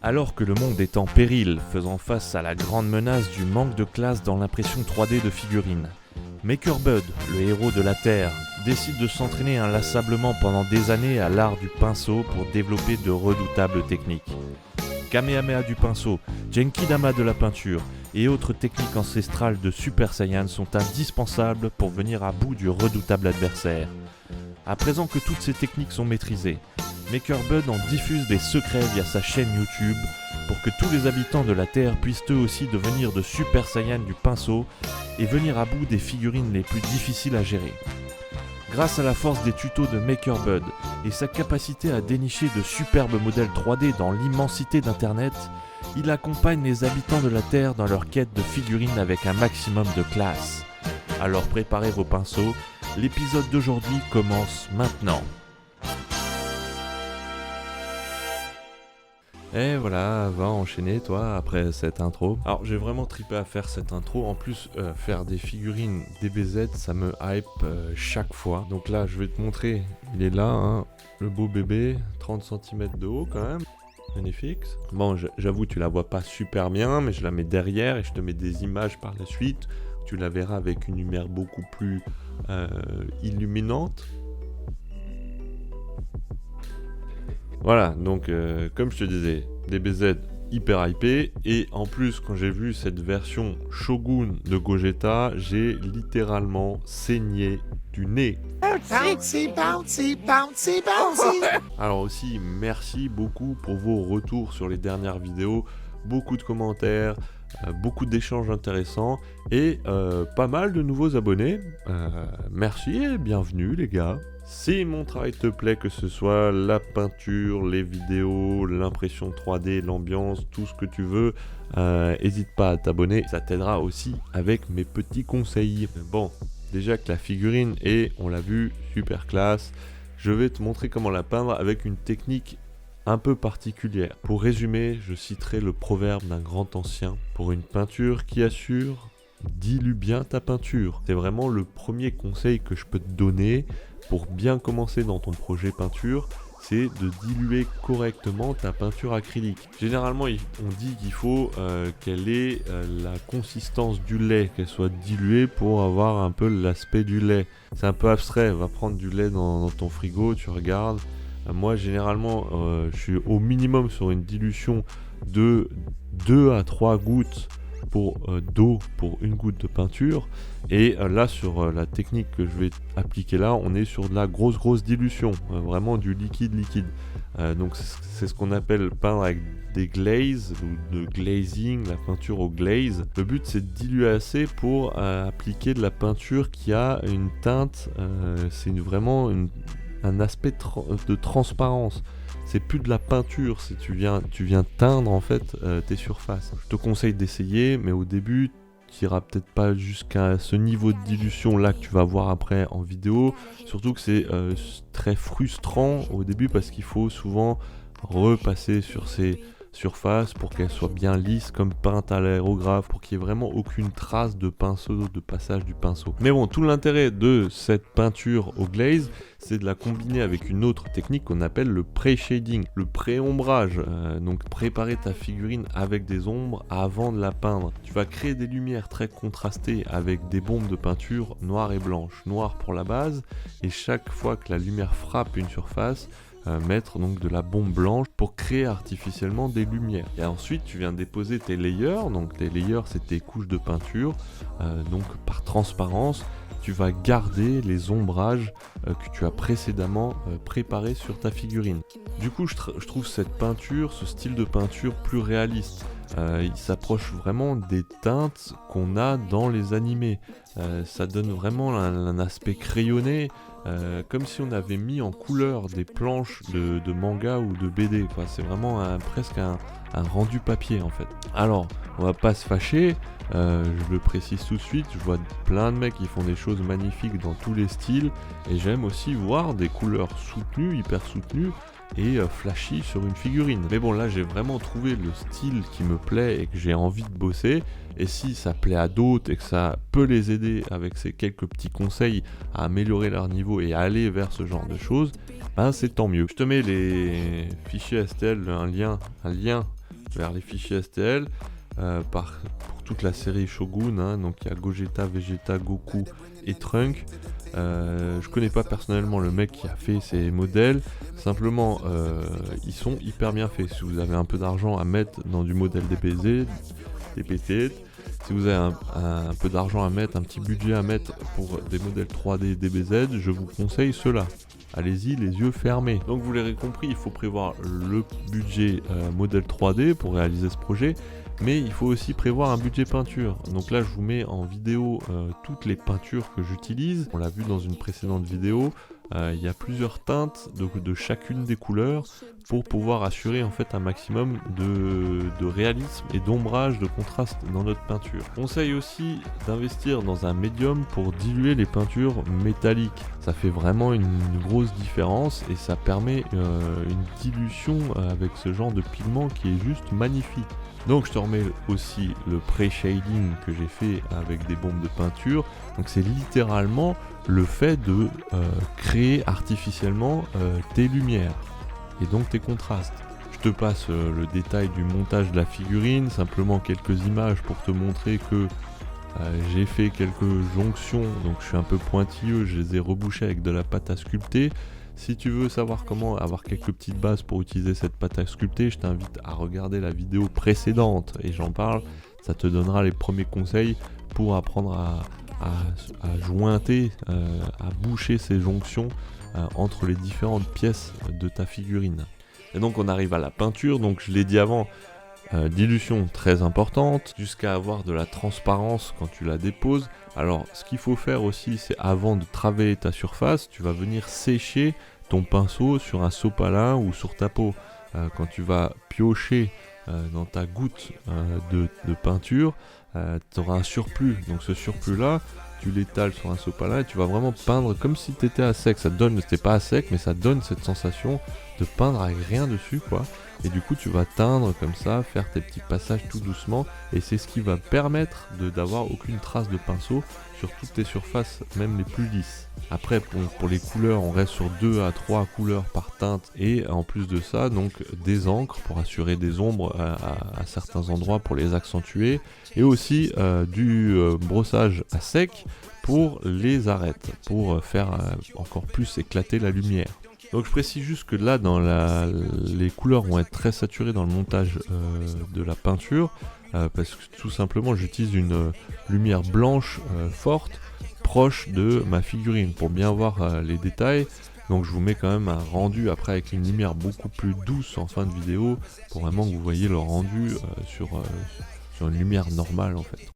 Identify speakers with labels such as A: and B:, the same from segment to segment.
A: Alors que le monde est en péril, faisant face à la grande menace du manque de classe dans l'impression 3D de figurines, MakerBud, le héros de la Terre, décide de s'entraîner inlassablement pendant des années à l'art du pinceau pour développer de redoutables techniques. Kamehameha du pinceau, Genkidama de la peinture et autres techniques ancestrales de Super Saiyan sont indispensables pour venir à bout du redoutable adversaire. À présent que toutes ces techniques sont maîtrisées, MakerBud en diffuse des secrets via sa chaîne YouTube pour que tous les habitants de la Terre puissent eux aussi devenir de Super Saiyan du pinceau et venir à bout des figurines les plus difficiles à gérer. Grâce à la force des tutos de MakerBud et sa capacité à dénicher de superbes modèles 3D dans l'immensité d'Internet, il accompagne les habitants de la Terre dans leur quête de figurines avec un maximum de classe. Alors préparez vos pinceaux, l'épisode d'aujourd'hui commence maintenant. Et voilà, va enchaîner toi après cette intro. Alors j'ai vraiment trippé à faire cette intro. En plus, faire des figurines DBZ, ça me hype chaque fois. Donc là, je vais te montrer, il est là, hein, le beau bébé, 30 cm de haut quand même. Magnifique. Bon, j'avoue, tu la vois pas super bien, mais je la mets derrière et je te mets des images par la suite. Tu la verras avec une lumière beaucoup plus illuminante. Voilà, donc comme je te disais, DBZ hyper hypé, et en plus quand j'ai vu cette version Shogun de Gogeta, j'ai littéralement saigné du nez.
B: Bouncy, bouncy, bouncy, bouncy.
A: Alors aussi, merci beaucoup pour vos retours sur les dernières vidéos, beaucoup de commentaires, beaucoup d'échanges intéressants et pas mal de nouveaux abonnés. Merci et bienvenue les gars. Si mon travail te plaît, que ce soit la peinture, les vidéos, l'impression 3D, l'ambiance, tout ce que tu veux, n'hésite pas à t'abonner, ça t'aidera aussi avec mes petits conseils. Bon, déjà que la figurine est, on l'a vu, super classe, je vais te montrer comment la peindre avec une technique un peu particulière. Pour résumer, je citerai le proverbe d'un grand ancien: pour une peinture qui assure, dilue bien ta peinture. C'est vraiment le premier conseil que je peux te donner pour bien commencer dans ton projet peinture, c'est de diluer correctement ta peinture acrylique. Généralement, on dit qu'il faut qu'elle ait la consistance du lait, qu'elle soit diluée pour avoir un peu l'aspect du lait. C'est un peu abstrait, va prendre du lait dans ton frigo, tu regardes. Moi, généralement, je suis au minimum sur une dilution de 2 à 3 gouttes d'eau pour une goutte de peinture, et là sur la technique que je vais appliquer là, on est sur de la grosse dilution, vraiment du liquide. Donc c'est ce qu'on appelle peindre avec des glazes ou de glazing, la peinture au glaze. Le but c'est de diluer assez pour appliquer de la peinture qui a une teinte, c'est vraiment un aspect de transparence. C'est plus de la peinture, tu viens teindre en fait tes surfaces. Je te conseille d'essayer, mais au début, tu iras peut-être pas jusqu'à ce niveau de dilution là que tu vas voir après en vidéo. Surtout que c'est très frustrant au début parce qu'il faut souvent repasser sur ces surfaces pour qu'elles soient bien lisses comme peintes à l'aérographe, pour qu'il n'y ait vraiment aucune trace de pinceau, de passage du pinceau. Mais bon, tout l'intérêt de cette peinture au glaze, c'est de la combiner avec une autre technique qu'on appelle le pré-shading, le pré-ombrage. Donc préparer ta figurine avec des ombres avant de la peindre. Tu vas créer des lumières très contrastées avec des bombes de peinture noires et blanches. Noire pour la base, et chaque fois que la lumière frappe une surface, mettre donc de la bombe blanche pour créer artificiellement des lumières. Et ensuite tu viens déposer tes layers, donc les layers c'est tes couches de peinture, donc par transparence tu vas garder les ombrages que tu as précédemment préparés sur ta figurine. Du coup je trouve cette peinture, ce style de peinture plus réaliste. Il s'approche vraiment des teintes qu'on a dans les animés. Ça donne vraiment un aspect crayonné, comme si on avait mis en couleur des planches de manga ou de BD. Enfin, c'est vraiment presque un rendu papier en fait. Alors, on va pas se fâcher, je le précise tout de suite, je vois plein de mecs qui font des choses magnifiques dans tous les styles, et j'aime aussi voir des couleurs soutenues, hyper soutenues, et flashy sur une figurine. Mais bon, là j'ai vraiment trouvé le style qui me plaît et que j'ai envie de bosser, et si ça plaît à d'autres et que ça peut les aider avec ces quelques petits conseils à améliorer leur niveau et à aller vers ce genre de choses, ben c'est tant mieux. Je te mets les fichiers STL, un lien vers les fichiers STL pour toute la série Shogun, hein. Donc il y a Gogeta, Vegeta, Goku et Trunk. Je connais pas personnellement le mec qui a fait ces modèles, simplement ils sont hyper bien faits. Si vous avez un peu d'argent à mettre dans du modèle DBZ, DBZ, si vous avez un peu d'argent à mettre, un petit budget à mettre pour des modèles 3D DBZ, je vous conseille ceux-là. Allez-y les yeux fermés. Donc vous l'aurez compris, il faut prévoir le budget modèle 3D pour réaliser ce projet, mais il faut aussi prévoir un budget peinture. Donc là je vous mets en vidéo toutes les peintures que j'utilise. On l'a vu dans une précédente vidéo, il y a plusieurs teintes de chacune des couleurs pour pouvoir assurer en fait un maximum de réalisme et d'ombrage, de contraste dans notre peinture. Conseille aussi d'investir dans un médium pour diluer les peintures métalliques. Ça fait vraiment une grosse différence et ça permet une dilution avec ce genre de pigment qui est juste magnifique. Donc je te remets aussi le pré-shading que j'ai fait avec des bombes de peinture. Donc c'est littéralement le fait de créer artificiellement tes lumières et donc tes contrastes. Je te passe le détail du montage de la figurine, simplement quelques images pour te montrer que j'ai fait quelques jonctions, donc je suis un peu pointilleux, je les ai rebouchées avec de la pâte à sculpter. Si tu veux savoir comment avoir quelques petites bases pour utiliser cette pâte à sculpter, je t'invite à regarder la vidéo précédente et j'en parle. Ça te donnera les premiers conseils pour apprendre à jointer, à boucher ces jonctions entre les différentes pièces de ta figurine. Et donc on arrive à la peinture, donc je l'ai dit avant, dilution très importante, jusqu'à avoir de la transparence quand tu la déposes. Alors ce qu'il faut faire aussi, c'est avant de travailler ta surface, tu vas venir sécher ton pinceau sur un sopalin ou sur ta peau. Quand tu vas piocher dans ta goutte de peinture, tu auras un surplus. Donc ce surplus là, tu l'étales sur un sopalin et tu vas vraiment peindre comme si tu étais à sec. Ça te donne, c'était pas à sec, mais ça donne cette sensation de peindre avec rien dessus, quoi. Et du coup tu vas teindre comme ça, faire tes petits passages tout doucement, et c'est ce qui va permettre d'avoir aucune trace de pinceau sur toutes tes surfaces, même les plus lisses. Après pour les couleurs, on reste sur 2 à 3 couleurs par teinte, et en plus de ça donc des encres pour assurer des ombres à certains endroits pour les accentuer, et aussi du brossage à sec pour les arêtes, pour faire encore plus éclater la lumière. Donc je précise juste que là, les couleurs vont être très saturées dans le montage de la peinture, parce que tout simplement j'utilise une lumière blanche forte, proche de ma figurine, pour bien voir les détails. Donc je vous mets quand même un rendu après avec une lumière beaucoup plus douce en fin de vidéo, pour vraiment que vous voyez le rendu sur une lumière normale en fait.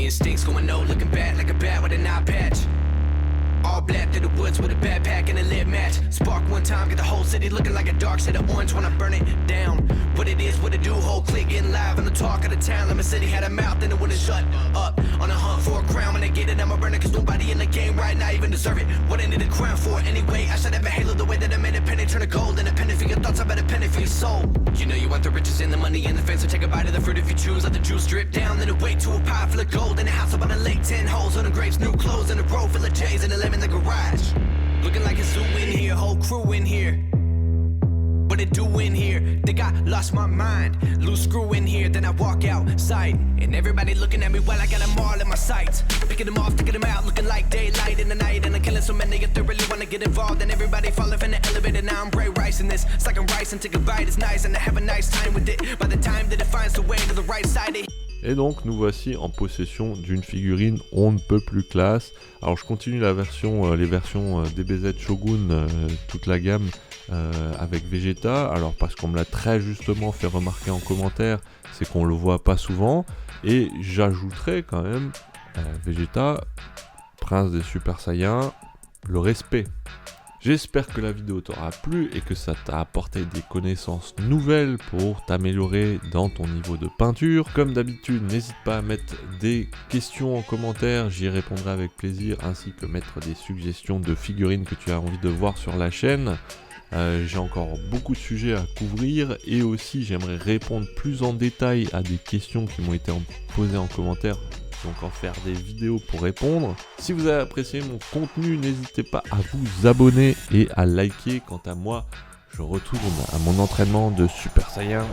C: instincts going no, looking bad like a bat with an eye patch. All black through the woods with a backpack and a lit match. Spark one time, get the whole city looking like a dark shade of orange when I burn it down. What it is, what it do, whole clique getting live on the talk of the town. Lemon City had a mouth and it wouldn't shut up. On a hunt for a crown, when I get it, I'ma burn it, cause nobody in the game right now even deserve it. What I need a crown for anyway, I should have a halo the way that I made a penny turn to gold. And a penny for your thoughts, I bet a penny for your soul. You know you want the riches and the money and the fame, so take a bite of the fruit if you choose. Let the juice drip down, then wait to a pie full of gold. In a house up on a lake, 10 holes on the grapes, new clothes, and a row full of J's and a lemon in the garage. Looking like a zoo in here, whole crew in here. What it do in here? Think I lost my mind. Loose screw in here, then I walk outside. And everybody looking at me while I got them all in my sights. Picking them off, taking them out, looking like daylight in the night. And I'm killing so many if they really wanna get involved. And everybody falling from the elevator, now I'm Bray Rice in this. It's like I'm rice and take a bite, it's nice. And I have a nice time with it. By the time that it finds the way to the right side, it...
A: Et donc nous voici en possession d'une figurine on ne peut plus classe. Alors je continue la version, les versions DBZ Shogun, toute la gamme avec Vegeta. Alors parce qu'on me l'a très justement fait remarquer en commentaire, c'est qu'on le voit pas souvent. Et j'ajouterai quand même Vegeta, prince des Super Saiyans, le respect. J'espère que la vidéo t'aura plu et que ça t'a apporté des connaissances nouvelles pour t'améliorer dans ton niveau de peinture. Comme d'habitude, n'hésite pas à mettre des questions en commentaire, j'y répondrai avec plaisir, ainsi que mettre des suggestions de figurines que tu as envie de voir sur la chaîne. J'ai encore beaucoup de sujets à couvrir et aussi j'aimerais répondre plus en détail à des questions qui m'ont été posées en commentaire. Donc en faire des vidéos pour répondre. Si vous avez apprécié mon contenu, n'hésitez pas à vous abonner et à liker. Quant à moi, je retourne à mon entraînement de Super Saiyan.